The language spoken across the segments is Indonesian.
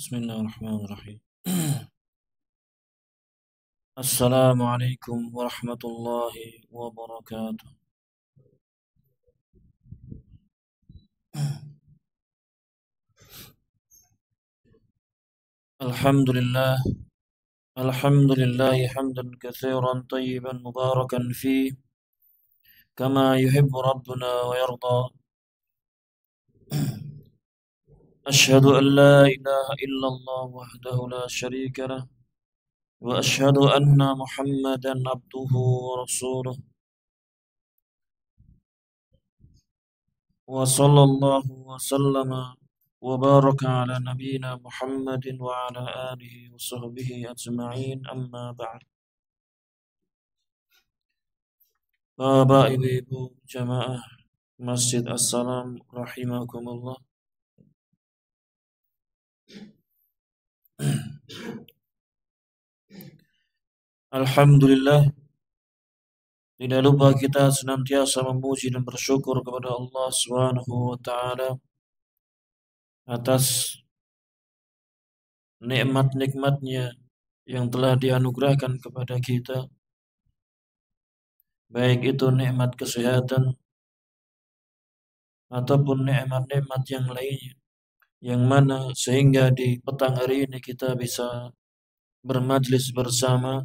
Bismillahirrahmanirrahim. Assalamualaikum warahmatullahi wabarakatuh. Alhamdulillah, alhamdulillahi hamdan katsiran tayyiban mubarakan fi kama yuhibbu rabbuna wa yarda. Ashhadu an la ilaha illallah wahdahu la syarika lah wa ashhadu anna Muhammadan abduhu wa rasuluh. Wa sallallahu wa sallama wa baraka ala nabiyyina Muhammadin wa ala alihi wa sahbihi ajma'in, amma ba'd. Bapak, ibu-ibu, jamaah Masjid As-Salam rahimakumullah. Alhamdulillah, tidak lupa kita senantiasa memuji dan bersyukur kepada Allah Subhanahu wa taala atas nikmat-nikmatnya yang telah dianugerahkan kepada kita, baik itu nikmat kesehatan ataupun nikmat-nikmat yang lainnya, yang mana sehingga di petang hari ini kita bisa bermajlis bersama,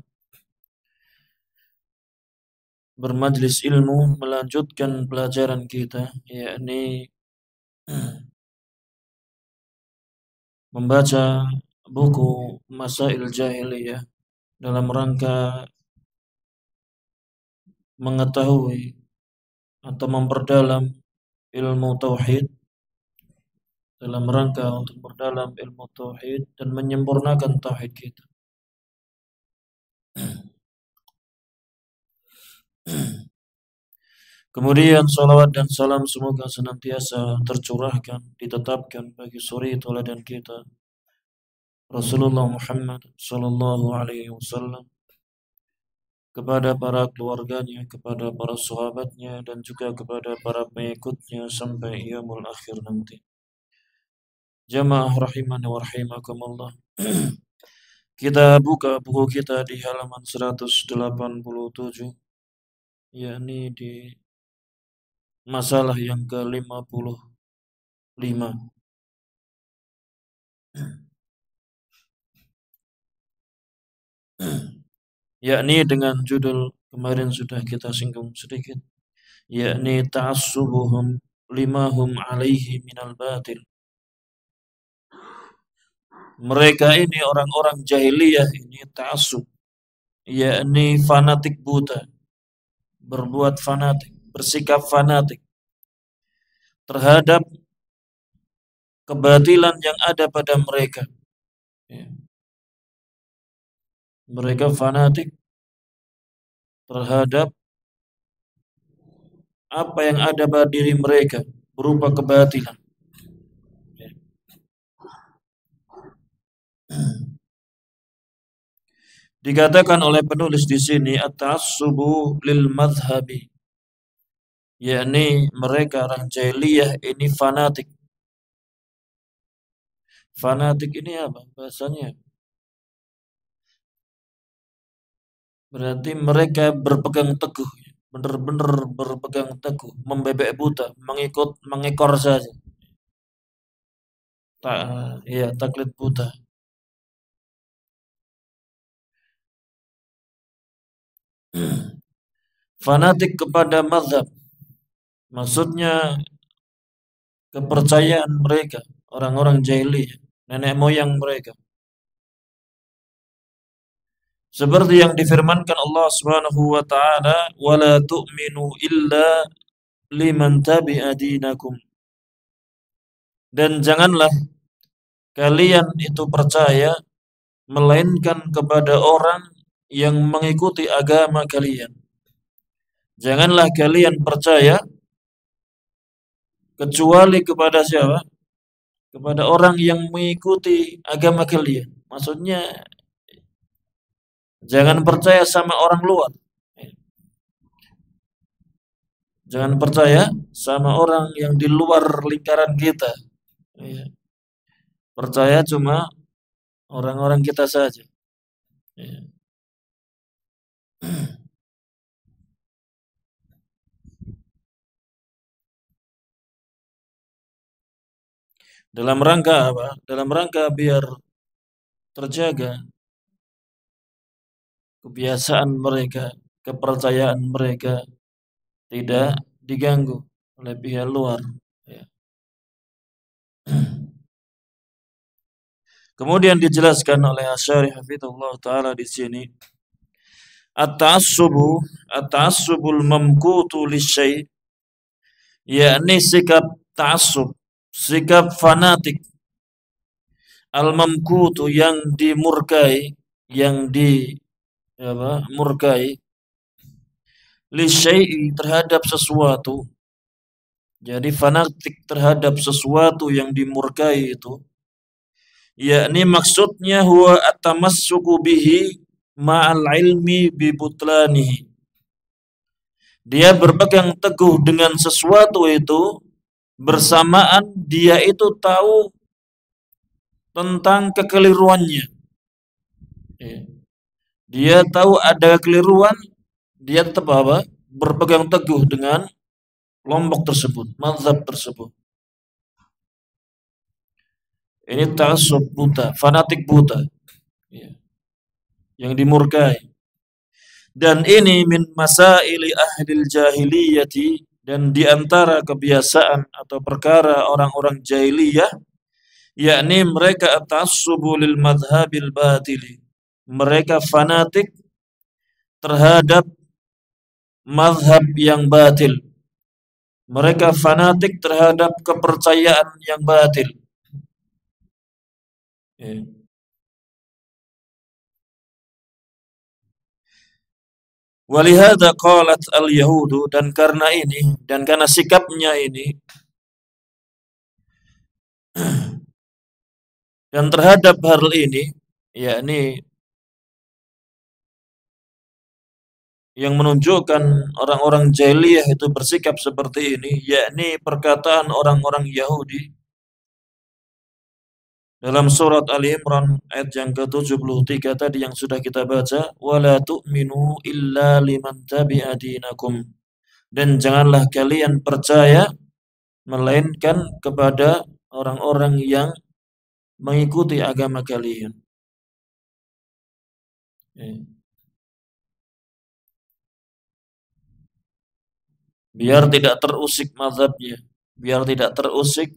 bermajlis ilmu, melanjutkan pelajaran kita, yakni membaca buku Masail Jahiliyah dalam rangka mengetahui atau memperdalam ilmu tauhid, dalam rangka untuk memperdalam ilmu tauhid dan menyempurnakan tauhid kita. Kemudian salawat dan salam semoga senantiasa tercurahkan, ditetapkan bagi suri tauladan kita Rasulullah Muhammad sallallahu alaihi wasallam, kepada para keluarganya, kepada para sahabatnya, dan juga kepada para pengikutnya sampai yaumul akhir nanti. Jamaah rahimani wa rahimakumullah. Kita buka buku kita di halaman 187, yakni di masalah yang ke-55. Yakni dengan judul kemarin sudah kita singgung sedikit, yakni ta'assubuhum lima hum alaihi minal batil. Mereka ini orang-orang jahiliyah ini ta'assub, yakni fanatik buta, berbuat fanatik, bersikap fanatik terhadap kebatilan yang ada pada mereka. Mereka fanatik terhadap apa yang ada pada diri mereka berupa kebatilan. Dikatakan oleh penulis di sini at-ta'assubu lil madhhabi, yakni mereka orang jahiliyah ini fanatik. Fanatik ini apa bahasanya? Berarti mereka berpegang teguh, benar-benar berpegang teguh, membebek buta, mengekor saja. Taklid buta. Fanatik kepada mazhab, maksudnya kepercayaan mereka, orang-orang jahiliyah, nenek moyang mereka. Seperti yang difirmankan Allah Subhanahu wa taala, "Wala tu'minu illa liman tabi'a dinakum." Dan janganlah kalian itu percaya melainkan kepada orang yang mengikuti agama kalian. Janganlah kalian percaya kecuali kepada siapa? Kepada orang yang mengikuti agama kalian. Maksudnya jangan percaya sama orang luar. Jangan percaya sama orang yang di luar lingkaran kita. Percaya cuma orang-orang kita saja. Ya. Dalam rangka apa? Dalam rangka biar terjaga kebiasaan mereka, kepercayaan mereka tidak diganggu oleh pihak luar. Ya. Kemudian dijelaskan oleh Asy'ari hafizahullah taala di sini, at-ta'assubu at-ta'assubul mamqutu lisyai', yakni sikap ta'assub, sikap fanatik, al-mamqutu yang dimurkai, yang murkai, lisyai' terhadap sesuatu. Jadi fanatik terhadap sesuatu yang dimurkai itu, yakni maksudnya huwa at-tamassuku bihi ma'al ilmi bi butlanihi. Dia berpegang teguh dengan sesuatu itu bersamaan dia itu tahu tentang kekeliruannya. Dia tahu ada kekeliruan, dia tetap apa? Berpegang teguh dengan kelompok tersebut, mazhab tersebut. Ini ta'assub buta, fanatik buta, yang dimurkai. Dan ini min masaili ahlil jahiliyati, dan diantara kebiasaan atau perkara orang-orang jahiliyah, yakni mereka ta'assubu lil madhabil batili. Mereka fanatik terhadap mazhab yang batil. Mereka fanatik terhadap kepercayaan yang batil. Walihada qalat al-yahudu, dan karena ini, dan karena sikapnya ini, dan terhadap hal ini, yakni yang menunjukkan orang-orang jahiliyah itu bersikap seperti ini, yakni perkataan orang-orang Yahudi dalam surat Ali Imran ayat yang ke-73 tadi yang sudah kita baca, wala tu'minu illa liman tabi'a dinakum, dan janganlah kalian percaya melainkan kepada orang-orang yang mengikuti agama kalian. Biar tidak terusik mazhabnya, biar tidak terusik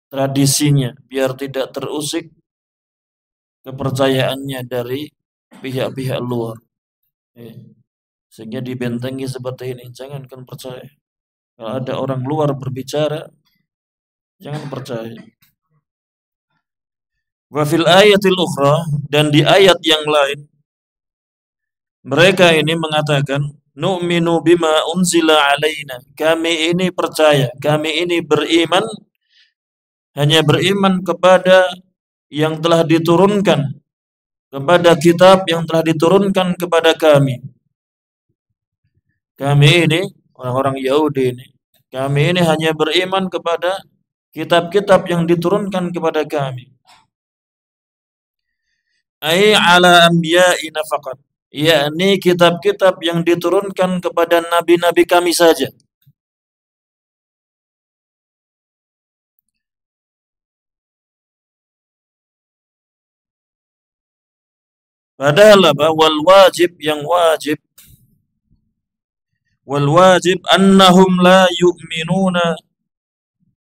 tradisinya, biar tidak terusik kepercayaannya dari pihak-pihak luar. Sehingga dibentengi seperti ini, jangankan percaya. Kalau ada orang luar berbicara, jangan percaya. Wa fil ayatil ukhra, dan di ayat yang lain, mereka ini mengatakan, nu'minu bima unzila alaina. Kami ini percaya, kami ini beriman, hanya beriman kepada yang telah diturunkan, kepada kitab yang telah diturunkan kepada kami. Kami ini, orang-orang Yahudi ini, kami ini hanya beriman kepada kitab-kitab yang diturunkan kepada kami. Ai ala anbiya'ina faqat, yakni kitab-kitab yang diturunkan kepada nabi-nabi kami saja. Padahal apa? Wal wajib annahum la yu'minuna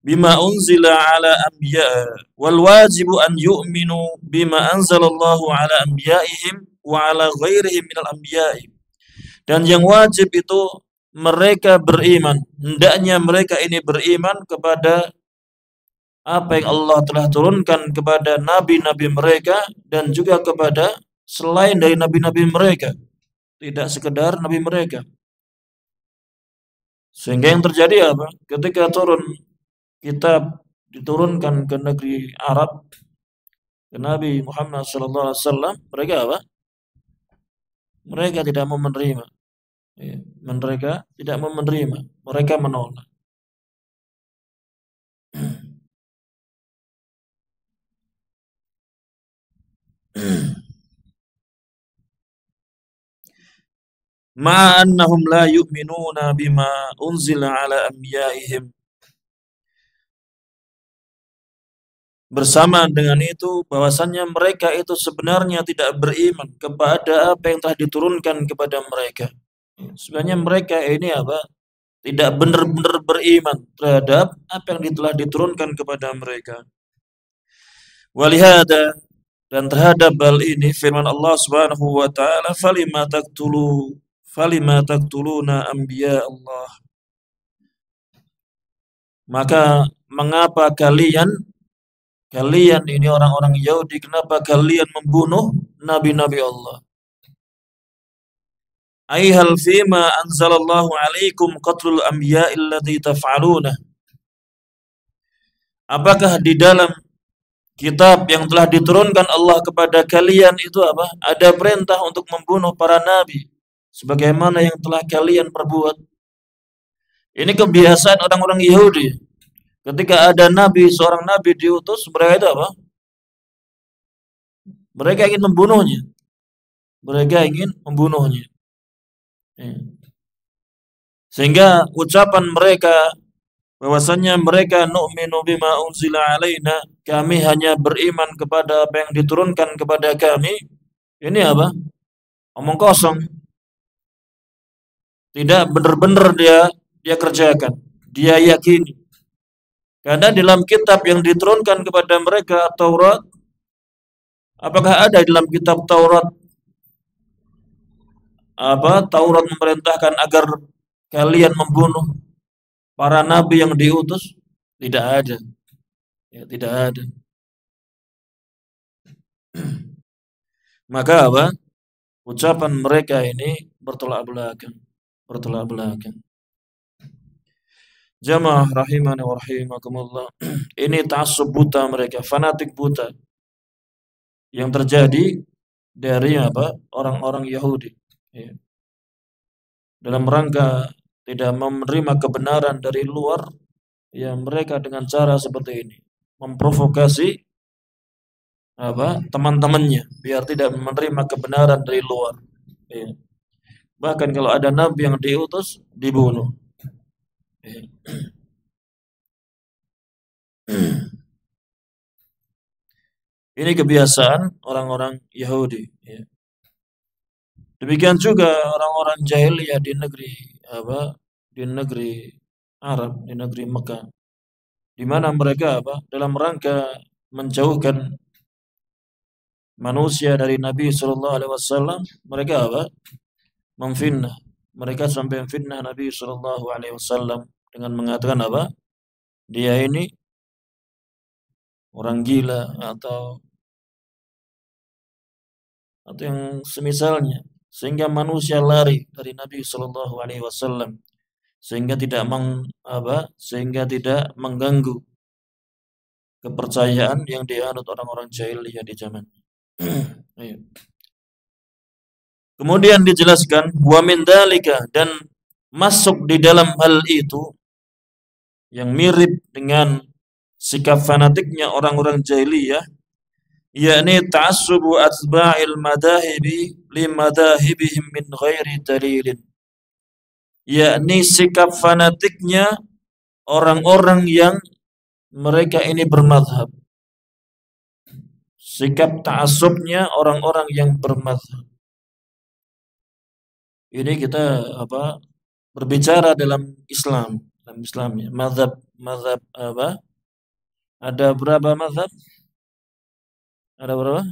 bima unzila ala anbiya, wal wajibu an yu'minu bima anzalallahu ala anbiya'ihim wa ala ghairihim minal anbiya'i. Dan yang wajib itu mereka beriman, hendaknya mereka ini beriman kepada apa yang Allah telah turunkan kepada nabi-nabi mereka dan juga kepada selain dari nabi-nabi mereka, tidak sekedar nabi mereka. Sehingga yang terjadi apa? Ketika turun kitab, diturunkan ke negeri Arab, ke Nabi Muhammad SAW, mereka apa? Mereka tidak mau menerima. Mereka tidak mau menerima. Mereka menolak. ma'a annahum la yu'minuna bima unzila ala anbiya'ihim. Bersama dengan itu bahwasannya mereka itu sebenarnya tidak beriman kepada apa yang telah diturunkan kepada mereka. Sebenarnya mereka ini apa? Tidak benar-benar beriman terhadap apa yang telah diturunkan kepada mereka. Walihada, dan terhadap hal ini firman Allah Subhanahu wa taala, falima taqtuluna anbiya Allah. Maka mengapa kalian ini orang-orang Yahudi, kenapa kalian membunuh nabi-nabi Allah? Aihal fima anzalallahu alaikum qatlul anbiya'i alladhi taf'aluna. Apakah di dalam kitab yang telah diturunkan Allah kepada kalian itu apa? Ada perintah untuk membunuh para nabi sebagaimana yang telah kalian perbuat. Ini kebiasaan orang-orang Yahudi. Ketika ada nabi, seorang nabi diutus, mereka itu apa? Mereka ingin membunuhnya. Mereka ingin membunuhnya. Sehingga ucapan mereka bahwasannya mereka nu'minu bima unzila alaina, kami hanya beriman kepada apa yang diturunkan kepada kami. Ini apa? Omong kosong. Tidak benar-benar dia kerjakan. Dia yakini. Karena dalam kitab yang diturunkan kepada mereka, Taurat, apakah ada dalam kitab Taurat Taurat memerintahkan agar kalian membunuh para nabi yang diutus? Tidak ada. Ya, tidak ada. Maka apa? Ucapan mereka ini bertolak belakang. Bertolak belakang. Jamaah rahimani wa rahimakumullah. Ini ta'assub buta mereka, fanatik buta yang terjadi dari apa? Orang-orang Yahudi. Ya. Dalam rangka tidak menerima kebenaran dari luar, ya mereka dengan cara seperti ini memprovokasi apa? Teman-temannya biar tidak menerima kebenaran dari luar. Ya. Bahkan kalau ada nabi yang diutus, dibunuh. Ya. Ini kebiasaan orang-orang Yahudi. Ya. Demikian juga orang-orang jahiliyah di negeri apa? Di negeri Arab, di negeri Mekah, di mana mereka apa? Dalam rangka menjauhkan manusia dari Nabi Shallallahu Alaihi Wasallam, mereka apa? Memfitnah. Mereka sampai memfitnah Nabi Shallallahu Alaihi Wasallam dengan mengatakan apa? Dia ini orang gila atau yang semisalnya, sehingga manusia lari dari Nabi Shallallahu Alaihi Wasallam, sehingga tidak mengganggu kepercayaan yang dianut orang-orang jahiliyah di zaman. Kemudian dijelaskan wa min dzalika, dan masuk di dalam hal itu yang mirip dengan sikap fanatiknya orang-orang jahiliyah, yakni ta'assubu atba'il madahibi li madahibihim min ghairi dalilin, yakni sikap fanatiknya orang-orang yang mereka ini bermadhab. Sikap ta'assubnya orang-orang yang bermadhab. Ini kita berbicara dalam Islam, ya. Mazhab apa? Ada berapa mazhab? Ada berapa?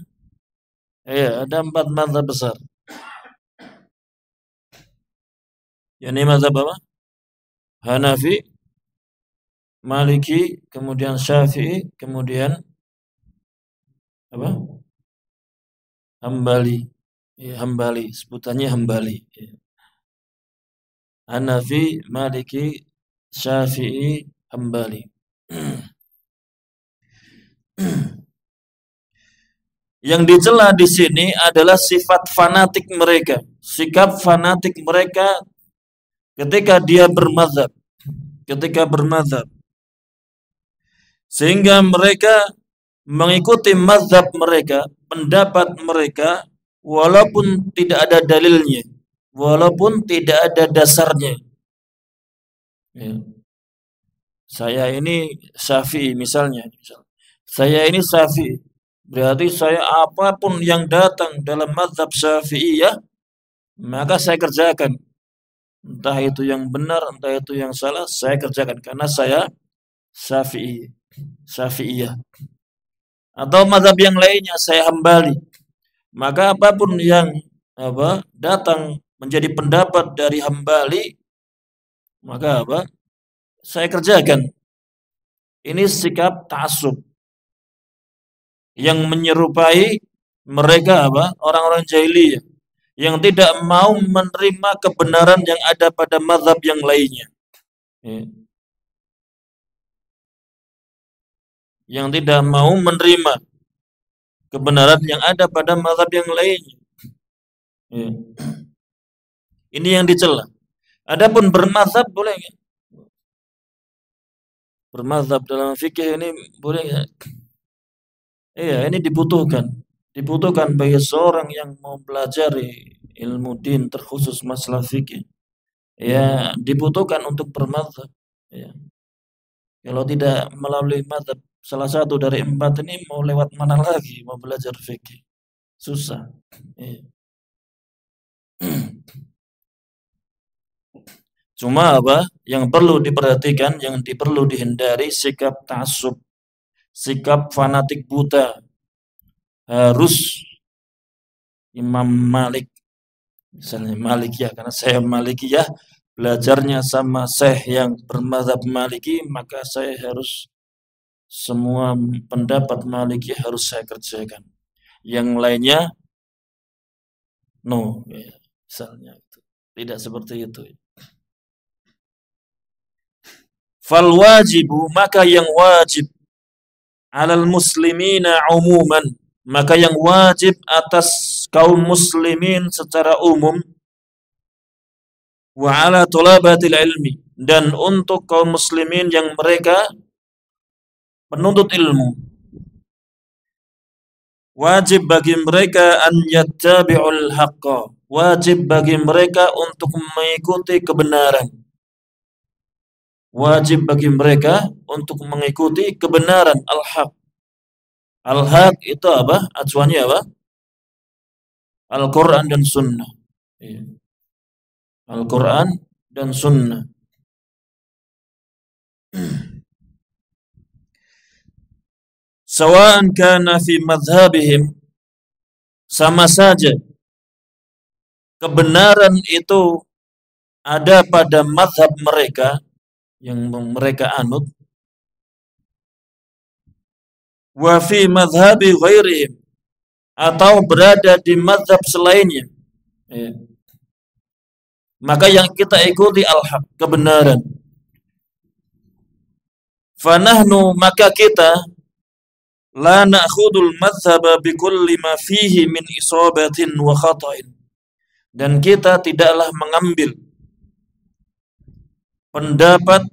Iya, ada 4 mazhab besar. Ini mazhab apa? Hanafi, Maliki, kemudian Syafi'i, kemudian apa? Hambali. Ya, Hambali, sebutannya Hambali. Ya. Hanafi, Maliki, Syafi'i, Hambali. Yang dicela di sini adalah sifat fanatik mereka, sikap fanatik mereka ketika dia bermazhab, sehingga mereka mengikuti mazhab mereka, pendapat mereka, walaupun tidak ada dalilnya, walaupun tidak ada dasarnya. Ya. Saya ini Syafi'i misalnya. Saya ini Syafi'i. Berarti saya apapun yang datang dalam mazhab Syafi'iyah, maka saya kerjakan. Entah itu yang benar, entah itu yang salah, saya kerjakan karena saya Syafi'i, Syafi'iyah. Atau mazhab yang lainnya saya Hambali. Maka apapun yang datang menjadi pendapat dari Hambali, maka saya kerjakan. Ini sikap ta'assub yang menyerupai mereka orang-orang jahiliyah yang tidak mau menerima kebenaran yang ada pada mazhab yang lainnya. Ya. Yang tidak mau menerima kebenaran yang ada pada mazhab yang lainnya. Ya. Ini yang dicela. Adapun bermazhab boleh nggak? Bermazhab dalam fikih ini boleh nggak? Iya, ini dibutuhkan. Dibutuhkan bagi seorang yang mau belajar ilmu din terkhusus masalah fikih. Ya, dibutuhkan untuk bermazhab. Ya. Kalau tidak melalui mazhab salah satu dari empat ini mau lewat mana lagi mau belajar fikih? Susah. Ya. Cuma yang perlu diperhatikan, yang perlu dihindari sikap ta'assub, sikap fanatik buta. Harus Imam Malik, misalnya Malikiyah, karena saya Malikiyah, belajarnya sama Syekh yang bermazhab Maliki, maka saya harus semua pendapat Maliki harus saya kerjakan. Yang lainnya no, ya, misalnya itu. Tidak seperti itu. Fal wajibu, maka yang wajib alal muslimina umuman, maka yang wajib atas kaum muslimin secara umum, wa ala thalabatil ilmi, dan untuk kaum muslimin yang mereka penuntut ilmu, wajib bagi mereka an yattabi'ul haqqa, wajib bagi mereka untuk mengikuti kebenaran. Wajib bagi mereka untuk mengikuti kebenaran al-haq. Al-haq itu apa? Acuannya apa? Al-Quran dan Sunnah. Al-Quran dan Sunnah. Sawa'an kana fi madhabihim, sama saja kebenaran itu ada pada madhab mereka yang mereka anut, wa fi madhabi ghairihim, atau berada di madhab selainnya, ya. Maka yang kita ikuti al-haq, kebenaran. Fanahnu, maka kita la na'khudul madhaba bikulli ma fihi min isabatin wa khata'in, dan kita tidaklah mengambil pendapat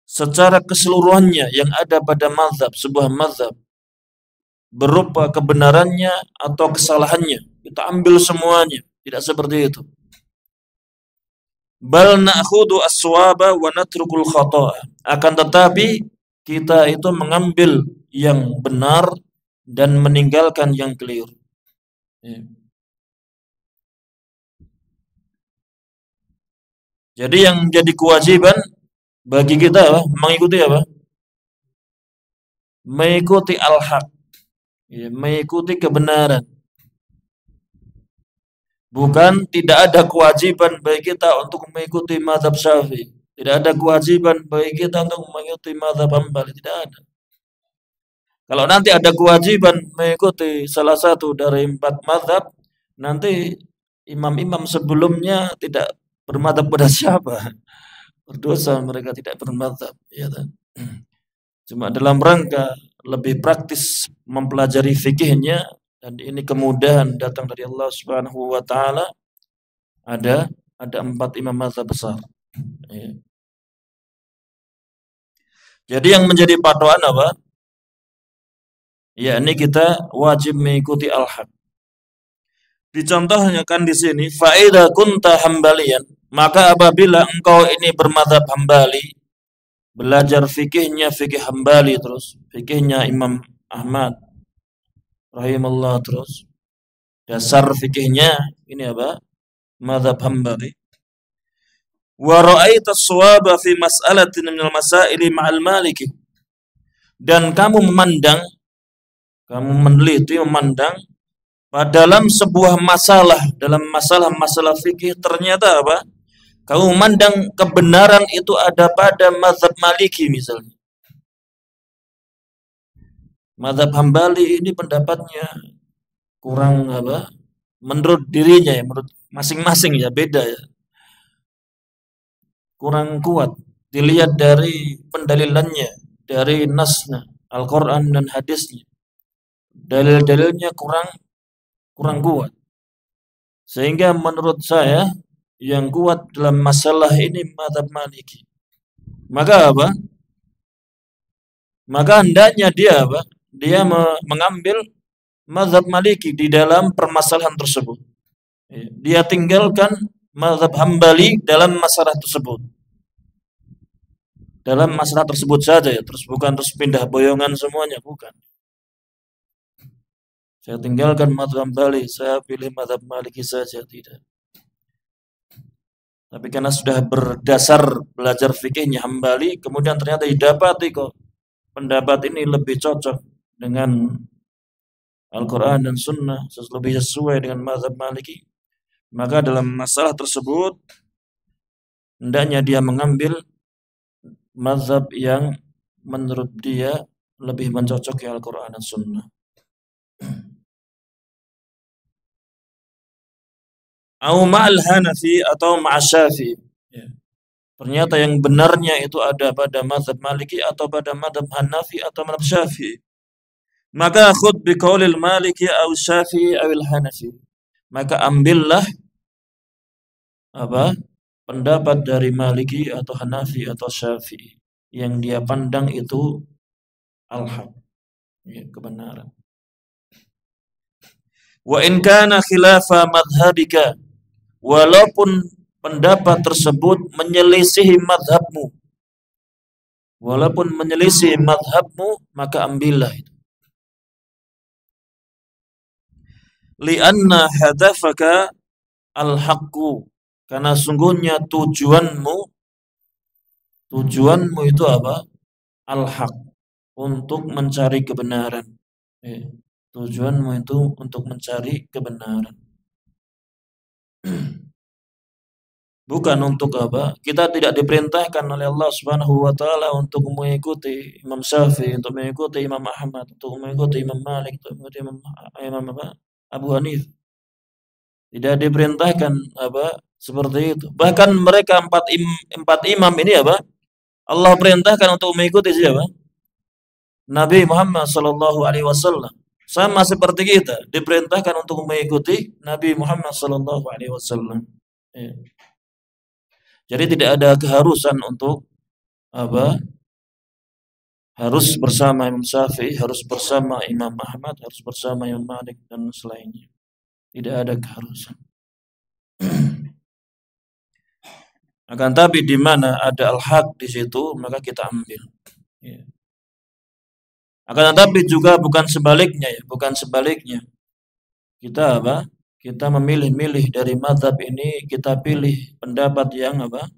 secara keseluruhannya yang ada pada mazhab, sebuah mazhab, berupa kebenarannya atau kesalahannya. Kita ambil semuanya, tidak seperti itu. Bal na'khudhu as-shawaba wa natrukul khata'a. Akan tetapi kita itu mengambil yang benar dan meninggalkan yang keliru. Ya. Jadi yang menjadi kewajiban bagi kita mengikuti apa? Mengikuti al-haq, ya, mengikuti kebenaran. Bukan tidak ada kewajiban bagi kita untuk mengikuti mazhab Syafi'i. Tidak ada kewajiban bagi kita untuk mengikuti mazhab Hambali. Tidak ada. Kalau nanti ada kewajiban mengikuti salah satu dari empat mazhab, nanti imam-imam sebelumnya tidak bermadzhab pada siapa? Berdosa mereka tidak bermadzhab. Ya, cuma dalam rangka lebih praktis mempelajari fikihnya, dan ini kemudahan datang dari Allah Subhanahu wa taala. Ada empat imam mazhab besar. Ya. Jadi yang menjadi patokan apa? Ya, ini kita wajib mengikuti al-haq. Dicontohkan di sini, faida kunta hambalian, maka apabila engkau ini bermadzhab Hambali, belajar fikihnya fikih Hambali terus, fikihnya Imam Ahmad rahimahullah terus, dasar fikihnya ini apa? Madzhab Hambali. Wa ra'aita as-shawaba fi mas'alatin min al-masaili ma'al Maliki. Dan kamu memandang, kamu meneliti, memandang dalam sebuah masalah, dalam masalah-masalah fikih ternyata apa? Kamu memandang kebenaran itu ada pada mazhab Maliki misalnya. Mazhab Hambali ini pendapatnya kurang apa? Menurut dirinya ya, menurut masing-masing ya beda ya. Kurang kuat dilihat dari pendalilannya, dari nasnya, Al-Qur'an dan hadisnya. Dalil-dalilnya kurang kuat. Sehingga menurut saya yang kuat dalam masalah ini mazhab Maliki. Maka apa? Maka hendaknya dia apa? Dia mengambil mazhab Maliki di dalam permasalahan tersebut. Dia tinggalkan mazhab Hambali dalam masalah tersebut. Dalam masalah tersebut saja ya, terus bukan terus pindah boyongan semuanya, bukan. Saya tinggalkan mazhab Hambali, saya pilih mazhab Maliki saja, tidak. Tapi karena sudah berdasar belajar fikihnya Hambali, kemudian ternyata didapati kok pendapat ini lebih cocok dengan Al-Quran dan Sunnah, lebih sesuai dengan mazhab Maliki. Maka dalam masalah tersebut, hendaknya dia mengambil mazhab yang menurut dia lebih mencocoki Al-Quran dan Sunnah. Au ma'al Hanafi atau ma'al Syafi'i. Ya. Ternyata yang benarnya itu ada pada mazhab Maliki atau pada mazhab Hanafi atau mazhab Syafi'i. Maka khud biqaulil Maliki au Syafi'i au Hanafi. Maka ambillah apa? Pendapat dari Maliki atau Hanafi atau Syafi'i yang dia pandang itu al-haq, ya, kebenaran. Wa in kana khilafa madhhabika, walaupun pendapat tersebut menyelisihi madhabmu, walaupun menyelisih madhabmu, maka ambillah itu. Lianna hadafaka al-haqqu, karena sungguhnya tujuanmu itu apa? Al-haq, untuk mencari kebenaran. Tujuanmu itu untuk mencari kebenaran. Bukan untuk apa? Kita tidak diperintahkan oleh Allah Subhanahu wa taala untuk mengikuti Imam Syafi'i, untuk mengikuti Imam Ahmad, untuk mengikuti Imam Malik, untuk mengikuti Imam Abu Hanifah. Tidak diperintahkan apa? Seperti itu. Bahkan mereka empat imam ini apa? Allah perintahkan untuk mengikuti siapa? Nabi Muhammad sallallahu alaihi wasallam. Sama seperti kita diperintahkan untuk mengikuti Nabi Muhammad sallallahu alaihi wasallam. Ya. Jadi tidak ada keharusan untuk apa? Harus bersama Imam Syafi'i, harus bersama Imam Ahmad, harus bersama Imam Malik dan selainnya. Tidak ada keharusan. Akan tapi di mana ada al-haq di situ, maka kita ambil. Ya. Akan tetapi juga bukan sebaliknya ya, bukan sebaliknya. Kita apa? Kita memilih-milih dari mazhab ini, kita pilih pendapat yang apa?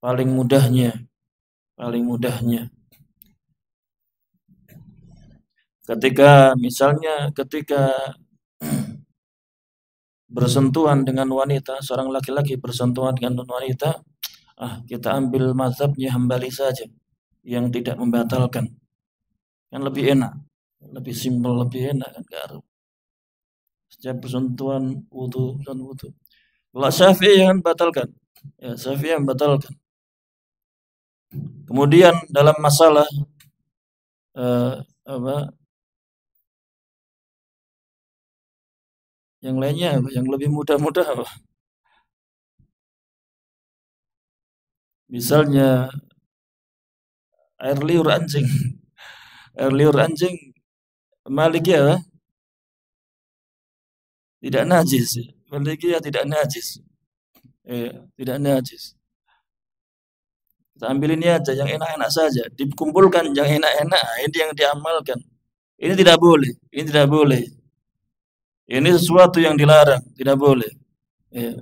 Paling mudahnya. Ketika bersentuhan dengan wanita, seorang laki-laki bersentuhan dengan wanita, kita ambil mazhabnya Hambali saja yang tidak membatalkan. Kan lebih enak, lebih simpel, lebih enak kan, enggak. Setiap bersentuhan wudu. Kalau Syafi'i yang batalkan, ya Syafi'i yang batalkan. Kemudian dalam masalah yang lainnya apa? Yang lebih mudah-mudah apa? Misalnya air liur anjing. Air liur anjing Maliki apa? Tidak najis. Malikiyah tidak najis. Tidak najis. Kita ambil ini aja yang enak-enak saja, dikumpulkan yang enak-enak, ini yang diamalkan. Ini tidak boleh, ini tidak boleh. Ini sesuatu yang dilarang, tidak boleh. Ya.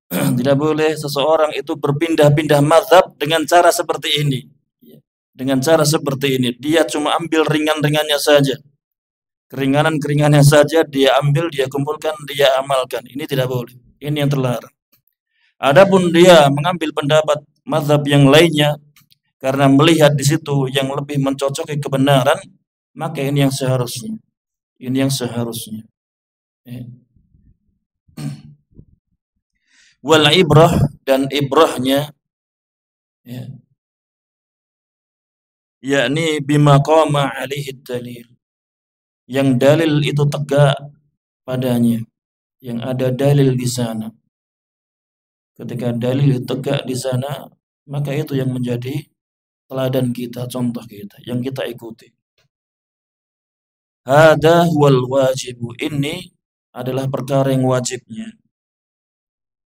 Tidak boleh seseorang itu berpindah-pindah mazhab dengan cara seperti ini. Dengan cara seperti ini, dia cuma ambil ringan-ringannya saja. Keringanan-keringannya saja dia ambil, dia kumpulkan, dia amalkan. Ini tidak boleh. Ini yang terlarang. Adapun dia mengambil pendapat mazhab yang lainnya karena melihat di situ yang lebih mencocoki kebenaran, maka ini yang seharusnya. Ini yang seharusnya. Wal ibrah, dan ibrahnya ya, yakni bima qama alaihi dalil. Yang dalil itu tegak padanya, yang ada dalil di sana. Ketika dalil tegak di sana, maka itu yang menjadi teladan kita, contoh kita, yang kita ikuti. Hada huwal wajibu, ini adalah perkara yang wajibnya.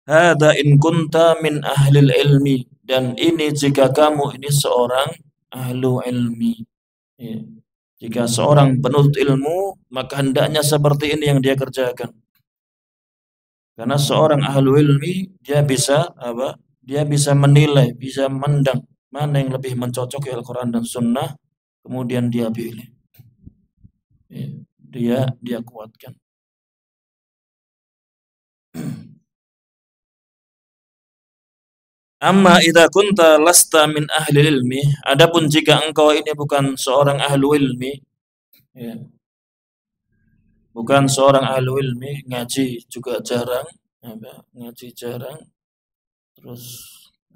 Hada in kunta min ahlil ilmi, dan ini jika kamu ini seorang ahlu ilmi. Ya. Jika seorang penuntut ilmu, maka hendaknya seperti ini yang dia kerjakan. Karena seorang ahlu ilmi, dia bisa apa? Dia bisa menilai, bisa mendang mana yang lebih mencocoki Al-Quran dan Sunnah, kemudian dia pilih. Dia kuatkan. Amma idza kunta lasta min ahli ilmi, adapun jika engkau ini bukan seorang ahlu ilmi, ya, bukan seorang ahlu ilmi, ngaji juga jarang, ngaji jarang, terus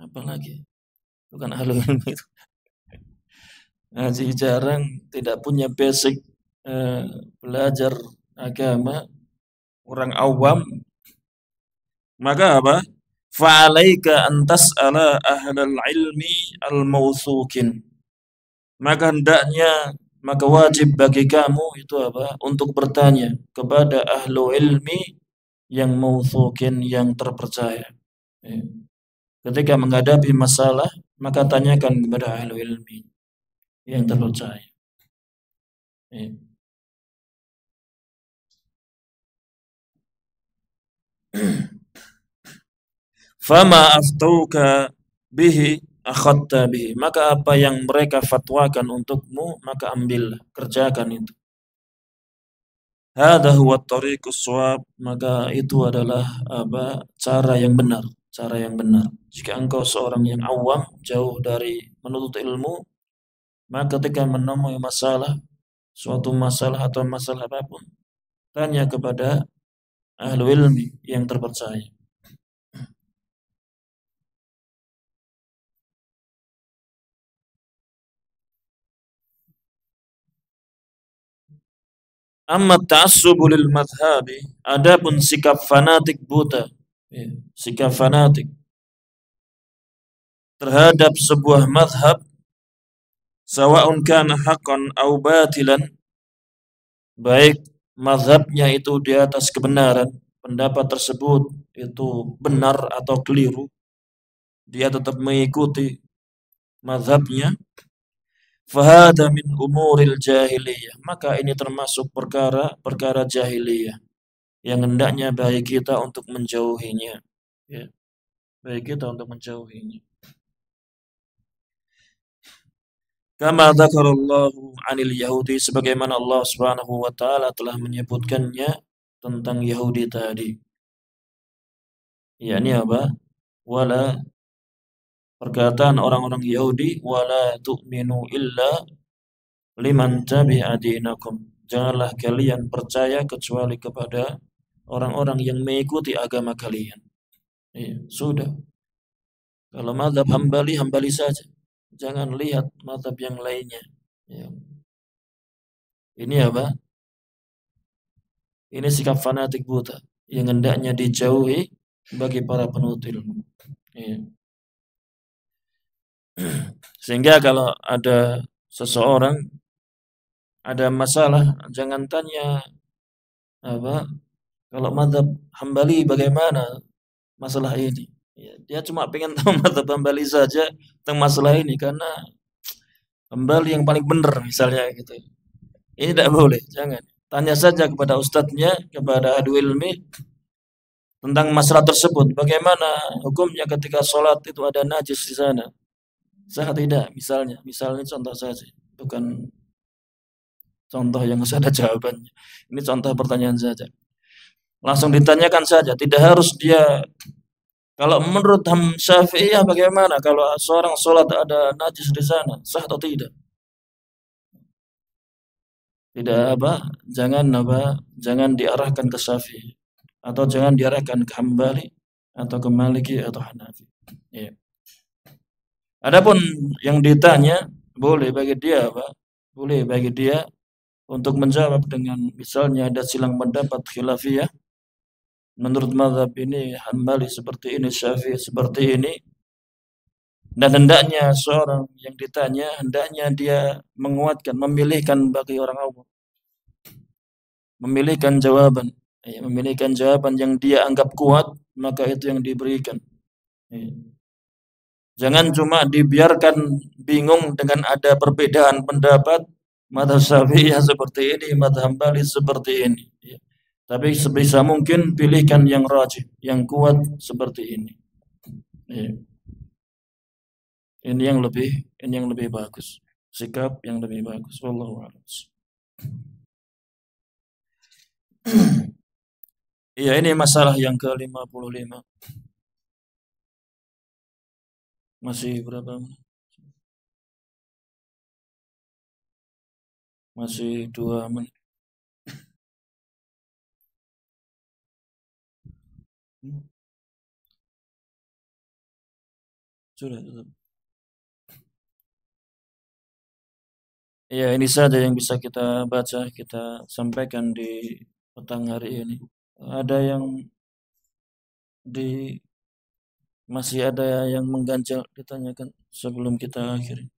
apa lagi? Bukan ahlu ilmi, ngaji jarang, tidak punya basic belajar agama, orang awam, maka apa? Fa'alaika an tas'ala ahlal ilmi al-mawthukin. Maka hendaknya, maka wajib bagi kamu itu apa? Untuk bertanya kepada ahlu ilmi yang mawthukin, yang terpercaya. Ketika menghadapi masalah, maka tanyakan kepada ahlu ilmi yang terpercaya. Fama aftauka bihi akhadta bihi, maka apa yang mereka fatwakan untukmu, maka ambil, kerjakan itu. Hadza huwa tariqus shawab, maka itu adalah apa? Cara yang benar, cara yang benar. Jika engkau seorang yang awam, jauh dari menuntut ilmu, maka ketika menemui masalah, suatu masalah atau masalah apapun, tanya kepada ahli ilmi yang terpercaya. Amma ta'assubu lil madhhabi, adapun sikap fanatik buta, sikap fanatik terhadap sebuah madhab, sawa'un kana haqqan aw batilan, baik madhabnya itu di atas kebenaran, pendapat tersebut itu benar atau keliru, dia tetap mengikuti madhabnya. Fahada min umuril jahiliyah, maka ini termasuk perkara jahiliyah yang hendaknya bagi kita untuk menjauhinya, ya, bagi kita untuk menjauhinya. Kama dzakarallahu 'anil Yahudi, sebagaimana Allah Subhanahu wa taala telah menyebutkannya tentang Yahudi tadi. Yakni apa? Wala, perkataan orang-orang Yahudi, wala tu'minu illa liman tabi'a dinakum. Janganlah kalian percaya kecuali kepada orang-orang yang mengikuti agama kalian. Sudah. Kalau mazhab Hambali, Hambali saja. Jangan lihat mazhab yang lainnya. Ini apa? Ini sikap fanatik buta yang hendaknya dijauhi bagi para penuntut ilmu. Sehingga kalau ada seseorang ada masalah, jangan tanya apa, kalau mazhab Hambali bagaimana masalah ini. Ya, dia cuma pengen tahu mazhab Hambali saja tentang masalah ini karena Hambali yang paling benar misalnya gitu. Ini tidak boleh, jangan. Tanya saja kepada ustadznya, kepada ahli ilmi tentang masalah tersebut. Bagaimana hukumnya ketika sholat itu ada najis di sana? Sah tidak? Misalnya contoh saja, bukan contoh yang harus ada jawabannya. Ini contoh pertanyaan saja. Langsung ditanyakan saja, tidak harus dia. Kalau menurut Syafi'iyah bagaimana kalau seorang sholat ada najis di sana, sah atau tidak? Tidak jangan diarahkan ke Syafi'i atau jangan diarahkan ke Hambali atau ke Maliki atau Hanafi. Ya. Adapun yang ditanya boleh bagi dia boleh bagi dia untuk menjawab dengan misalnya ada silang pendapat khilafiyah. Menurut mazhab ini Hambali seperti ini, Syafi'i seperti ini. Dan hendaknya seorang yang ditanya hendaknya dia menguatkan, memilihkan bagi orang awam. Memilihkan jawaban yang dia anggap kuat, maka itu yang diberikan. Jangan cuma dibiarkan bingung dengan ada perbedaan pendapat, mazhab Syafi'iyah seperti ini, mazhab Hambali seperti ini. Tapi sebisa mungkin pilihkan yang rajih, yang kuat seperti ini. Ini yang lebih bagus. Sikap yang lebih bagus. Wallahu a'lam. Iya, ini masalah yang ke-55. Masih berapa? Masih 2 menit. Sudah tutup. Ya, ini saja yang bisa kita baca, kita sampaikan di petang hari ini. Ada yang masih ada yang mengganjal ditanyakan sebelum kita akhiri.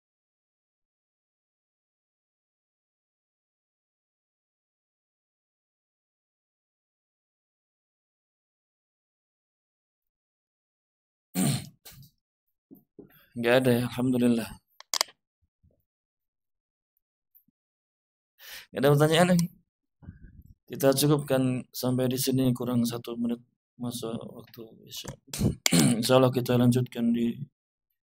Enggak ada ya, alhamdulillah. Enggak ada pertanyaan lagi. Kita cukupkan sampai di sini, kurang 1 menit masa waktu Isya. Insyaallah kita lanjutkan di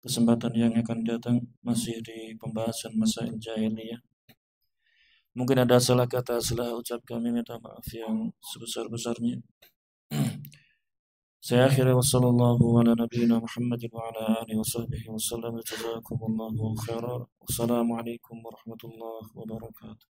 kesempatan yang akan datang, masih di pembahasan masail jahiliyah. Mungkin ada salah kata, salah ucap, kami minta maaf yang sebesar-besarnya. Saya akhiri wassallallahu ala nabiyyina Muhammadin wa ala alihi wa sahbihi wa sallam. Jazakumullahu khairan. Wassalamualaikum warahmatullahi wabarakatuh.